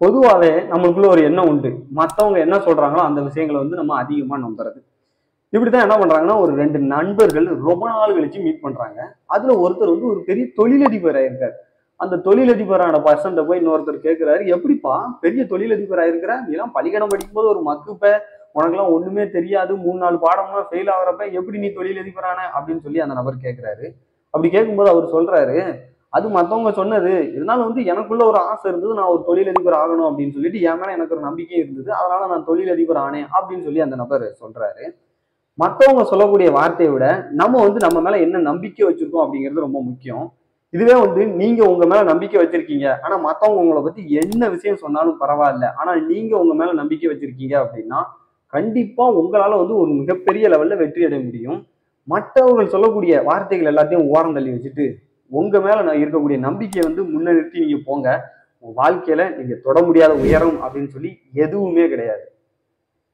பொதுவாகவே நம்மளுக்குள்ள ஒரு எண்ணம் உண்டு. மற்றவங்க என்ன சொல்றாங்களோ அந்த விஷயங்களை வந்து நம்ம அதிகமா நம்புறது. இப்படித்தான் என்ன பண்றாங்கன்னா, ஒரு 2 நண்பர்கள் ரொம்ப நாள் கழிச்சு மீட் பண்றாங்க. அதுல ஒருத்தர் வந்து ஒரு பெரிய தொழிலதிபர் ஆயிருக்காரு. அந்த தொழிலதிபரான பர்சன்ட்ட போய் இன்னொருத்தர் கேட்கிறாரு, எப்படிப்பா பெரிய தொழிலதிபர் ஆயிருக்கிற? நீலாம் பள்ளிக்கூடம் படிக்கும்போது ஒரு மக்குப்ப, உனக்கெல்லாம் ஒண்ணுமே தெரியாது, 3, 4 பாடம்லாம் ஃபெயில் ஆகுறப்ப எப்படி நீ தொழிலதிபர் ஆன? அப்படின்னு சொல்லி அந்த நபர் கேட்கிறாரு. அப்படி கேட்கும்போது அவர் சொல்றாரு, அது மத்தவங்க சொன்னது. இருந்தாலும் வந்து எனக்குள்ள ஒரு ஆசை இருந்தது. நான் ஒரு தொழிலதிபர் ஆகணும் அப்படின்னு சொல்லிட்டு என் மேல எனக்கு ஒரு நம்பிக்கை இருந்தது. அதனால நான் தொழிலதிபர் ஆனேன் அப்படின்னு சொல்லி அந்த நபர் சொல்றாரு. மத்தவங்க சொல்லக்கூடிய வார்த்தையை விட நம்ம வந்து நம்ம மேல என்ன நம்பிக்கை வச்சிருக்கோம் அப்படிங்கிறது ரொம்ப முக்கியம். இதுவே வந்து நீங்க உங்க மேல நம்பிக்கை வச்சிருக்கீங்க. ஆனா மத்தவங்க உங்களை பத்தி என்ன விஷயம் சொன்னாலும் பரவாயில்ல. ஆனா நீங்க உங்க மேல நம்பிக்கை வச்சிருக்கீங்க அப்படின்னா, கண்டிப்பா உங்களால வந்து ஒரு மிகப்பெரிய லெவல்ல வெற்றி அடைய முடியும். மற்றவர்கள் சொல்லக்கூடிய வார்த்தைகள் எல்லாத்தையும் ஓரம் தள்ளி வச்சுட்டு, உங்க மேல நான் இருக்கக்கூடிய நம்பிக்கையை வந்து முன்னிறுத்தி நீங்க போங்க. உங்க வாழ்க்கையில நீங்க தொட முடியாத உயரம் அப்படின்னு சொல்லி எதுவுமே கிடையாது.